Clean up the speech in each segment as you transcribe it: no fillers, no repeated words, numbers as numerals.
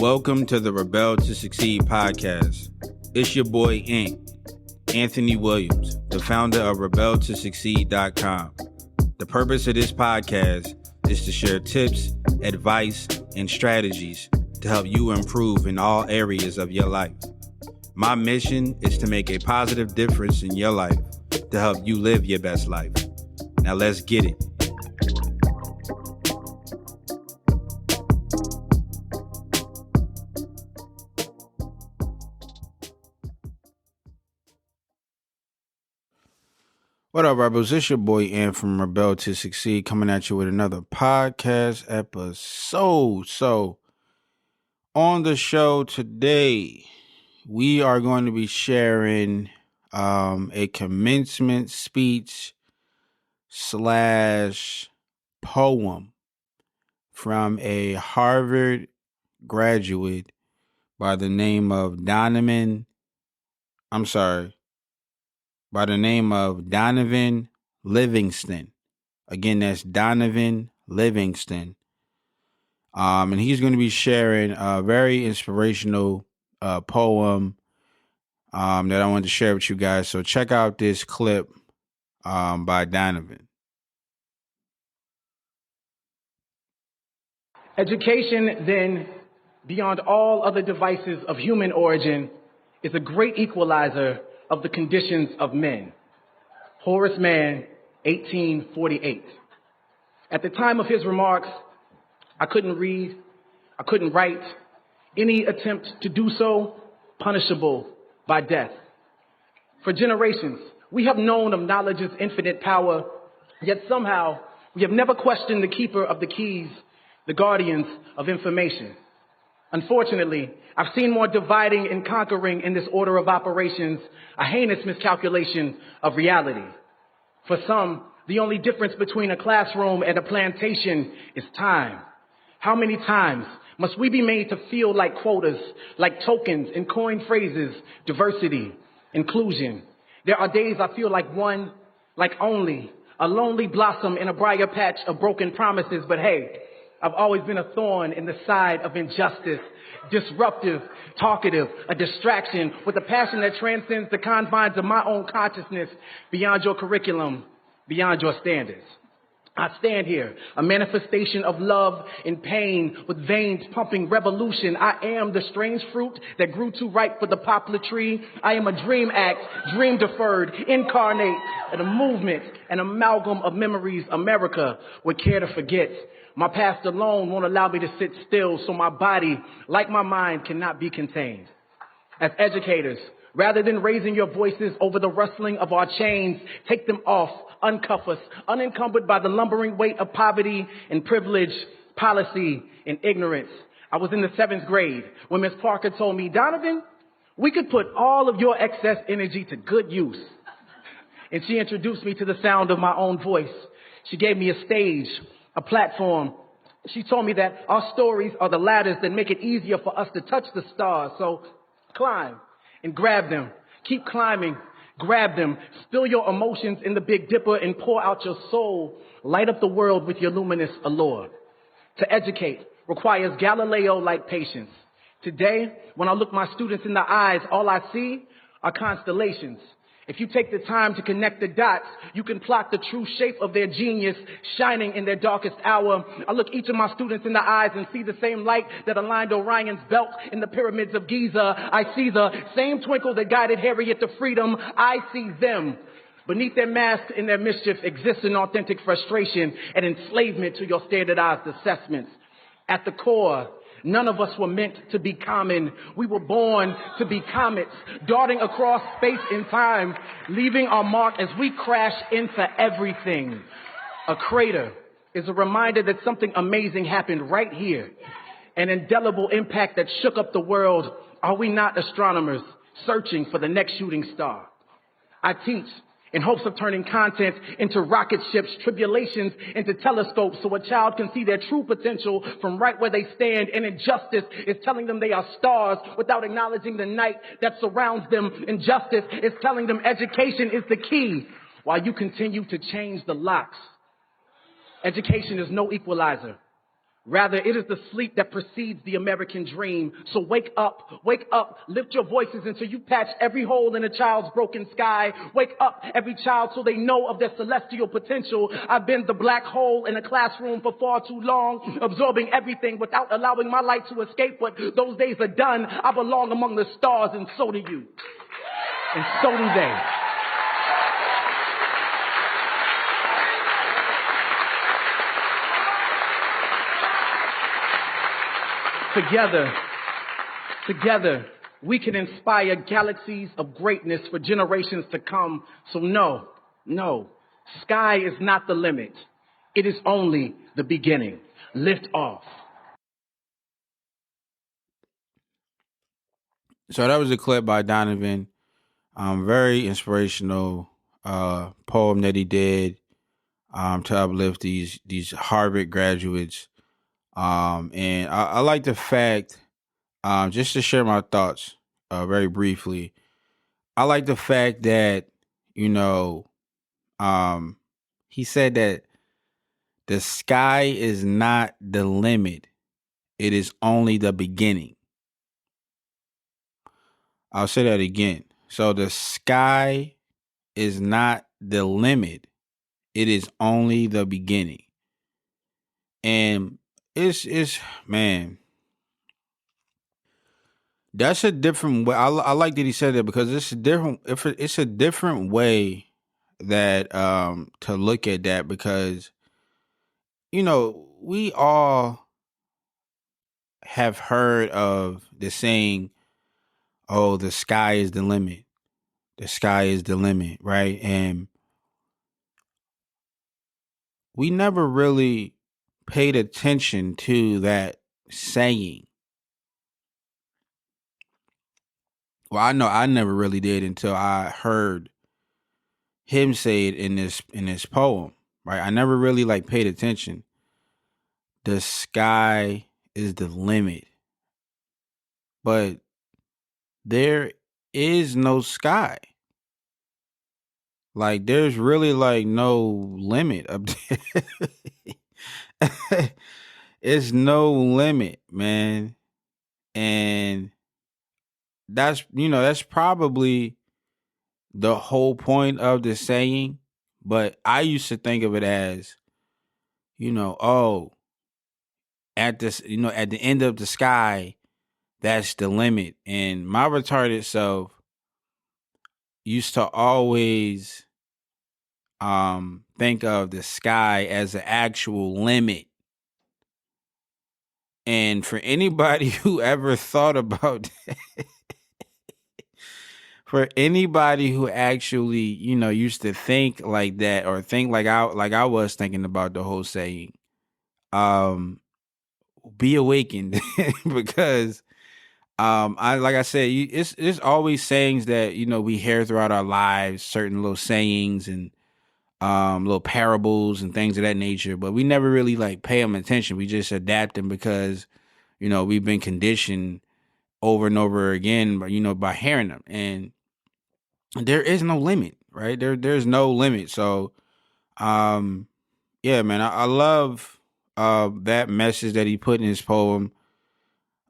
Welcome to the Rebel to Succeed podcast. It's your boy Ink, Anthony Williams, the founder of rebeltosucceed.com. The purpose of this podcast is to share tips, advice, and strategies to help you improve in all areas of your life. My mission is to make a positive difference in your life to help you live your best life. Now let's get it. What up, Rebels? It's your boy Ant from Rebel to Succeed coming at you with another podcast episode. So, on the show today, we are going to be sharing a commencement speech / poem from a Harvard graduate by the name of Donovan Livingston. Again, that's Donovan Livingston. And he's going to be sharing a very inspirational poem that I wanted to share with you guys. So check out this clip by Donovan. Education, then, beyond all other devices of human origin, is a great equalizer of the conditions of men. Horace Mann, 1848. At the time of his remarks, I couldn't read, I couldn't write. Any attempt to do so, punishable by death. For generations, we have known of knowledge's infinite power, yet somehow we have never questioned the keeper of the keys, the guardians of information. Unfortunately, I've seen more dividing and conquering in this order of operations, a heinous miscalculation of reality. For some, the only difference between a classroom and a plantation is time. How many times must we be made to feel like quotas, like tokens and coined phrases, diversity, inclusion? There are days I feel like one, like only, a lonely blossom in a briar patch of broken promises, but hey, I've always been a thorn in the side of injustice, disruptive, talkative, a distraction with a passion that transcends the confines of my own consciousness, beyond your curriculum, beyond your standards. I stand here, a manifestation of love and pain with veins pumping revolution. I am the strange fruit that grew too ripe for the poplar tree. I am a dream act, dream deferred, incarnate, and a movement, an amalgam of memories America would care to forget. My past alone won't allow me to sit still, so my body, like my mind, cannot be contained. As educators, rather than raising your voices over the rustling of our chains, take them off, uncuff us, unencumbered by the lumbering weight of poverty and privilege, policy and ignorance. I was in the 7th grade when Miss Parker told me, Donovan, we could put all of your excess energy to good use. And she introduced me to the sound of my own voice. She gave me a stage, a platform. She told me that our stories are the ladders that make it easier for us to touch the stars. So climb and grab them. Keep climbing. Grab them. Spill your emotions in the Big Dipper and pour out your soul. Light up the world with your luminous allure. To educate requires Galileo-like patience. Today, when I look my students in the eyes, all I see are constellations. If you take the time to connect the dots, you can plot the true shape of their genius shining in their darkest hour. I look each of my students in the eyes and see the same light that aligned Orion's belt in the pyramids of Giza. I see the same twinkle that guided Harriet to freedom. I see them. Beneath their masks and their mischief exists an authentic frustration and enslavement to your standardized assessments. At the core, none of us were meant to be common. We were born to be comets, darting across space and time, leaving our mark as we crash into everything. A crater is a reminder that something amazing happened right here, an indelible impact that shook up the world. Are we not astronomers searching for the next shooting star? I teach in hopes of turning content into rocket ships, tribulations into telescopes, so a child can see their true potential from right where they stand. And injustice is telling them they are stars without acknowledging the night that surrounds them. Injustice is telling them education is the key while you continue to change the locks. Education is no equalizer. Rather, it is the sleep that precedes the American dream. So wake up, lift your voices until you patch every hole in a child's broken sky. Wake up, every child, so they know of their celestial potential. I've been the black hole in a classroom for far too long, absorbing everything without allowing my light to escape. But those days are done. I belong among the stars, and so do you. And so do they. Together, we can inspire galaxies of greatness for generations to come. So no, sky is not the limit. It is only the beginning. Lift off. So that was a clip by Donovan. Very inspirational poem that he did to uplift these Harvard graduates. And I like the fact, just to share my thoughts very briefly, I like the fact that, you know, he said that the sky is not the limit. It is only the beginning. I'll say that again. So the sky is not the limit. It is only the beginning. And it's man, that's a different way. I like that he said that because it's a different. If it's a different way that to look at that, because we all have heard of the saying, "Oh, the sky is the limit. The sky is the limit," right? And we never really paid attention to that saying. Well, I know I never really did until I heard him say it in this poem, right? I never really like paid attention. The sky is the limit, but there is no sky. Like there's really like no limit up there. It's no limit, man. And that's probably the whole point of the saying. But I used to think of it as, oh, at this, at the end of the sky, that's the limit. And my retarded self used to always think of the sky as an actual limit. And for anybody who ever thought about for anybody who actually, used to think like that or think like I was thinking about the whole saying, be awakened because I like I said, it's always sayings that we hear throughout our lives, certain little sayings and little parables and things of that nature, but we never really like pay them attention. We just adapt them because we've been conditioned over and over again, by hearing them, and there is no limit, right? There's no limit. So, yeah, man, I love that message that he put in his poem.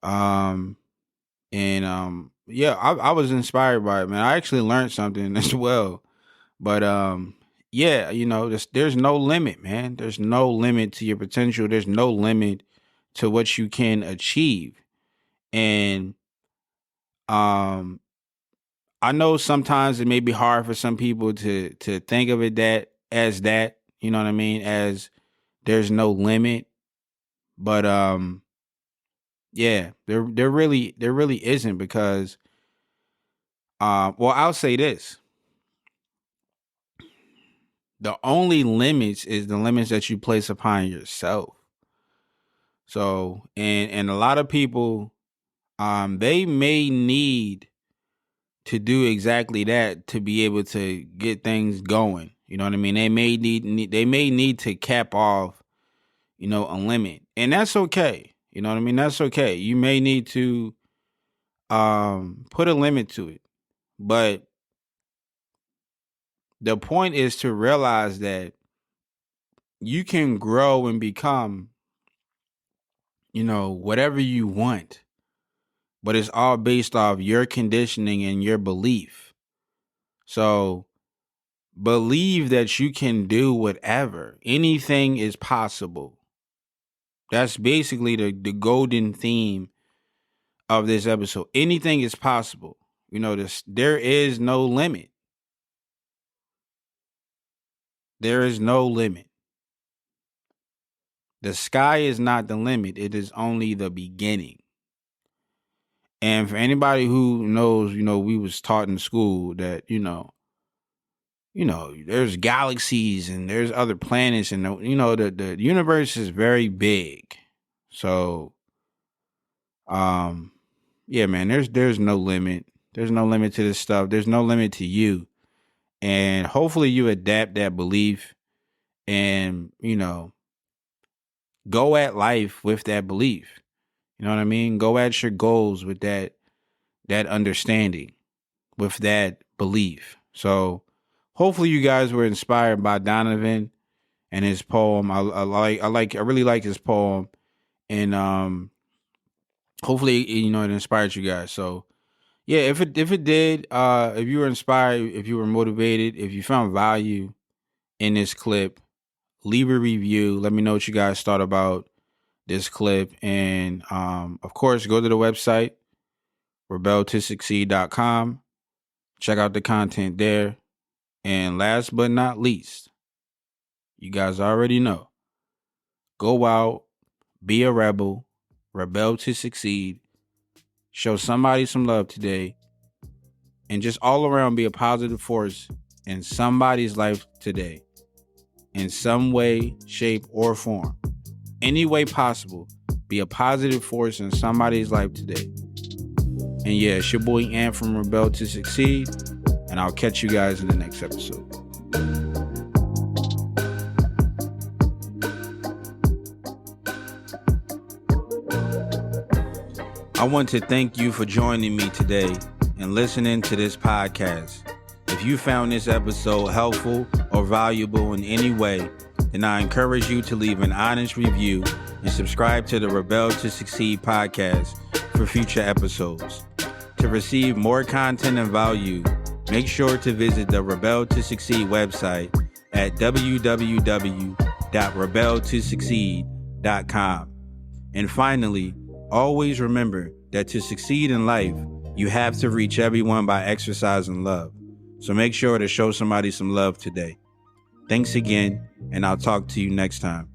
Um, and yeah, I was inspired by it, man. I actually learned something as well. But yeah, there's no limit, man. There's no limit to your potential. There's no limit to what you can achieve. And um I know sometimes it may be hard for some people to think of it that, you know what I mean, as there's no limit. But yeah, there really isn't because well, I'll say this. The only limits is the limits that you place upon yourself. So, and a lot of people they may need to do exactly that to be able to get things going. You know what I mean? They may need to cap off, a limit. And that's okay. You know what I mean? That's okay. You may need to put a limit to it. But the point is to realize that you can grow and become whatever you want. But it's all based off your conditioning and your belief. So believe that you can do whatever. Anything is possible. That's basically the golden theme of this episode. Anything is possible. There is no limit. There is no limit. The sky is not the limit. It is only the beginning. And for anybody who knows, we was taught in school that, there's galaxies and there's other planets, and the universe is very big. So, yeah, man, there's no limit. There's no limit to this stuff. There's no limit to you. And hopefully you adapt that belief and, go at life with that belief. You know what I mean? Go at your goals with that understanding, with that belief. So hopefully you guys were inspired by Donovan and his poem. I really like his poem, and hopefully it inspired you guys. So yeah, if it did, if you were inspired, if you were motivated, if you found value in this clip, leave a review. Let me know what you guys thought about this clip, and of course, go to the website rebeltosucceed.com. Check out the content there. And last but not least, you guys already know, go out, be a rebel, rebel to succeed, show somebody some love today, and just all around be a positive force in somebody's life today, in some way, shape, or form. Any way possible, be a positive force in somebody's life today. And yeah, it's your boy Ant from Rebel to Succeed, and I'll catch you guys in the next episode. I want to thank you for joining me today and listening to this podcast. If you found this episode helpful or valuable in any way, then I encourage you to leave an honest review and subscribe to the Rebel to Succeed podcast for future episodes. To receive more content and value, make sure to visit the Rebel to Succeed website at www.rebeltosucceed.com. And finally, always remember that to succeed in life, you have to reach everyone by exercising love. So make sure to show somebody some love today. Thanks again, and I'll talk to you next time.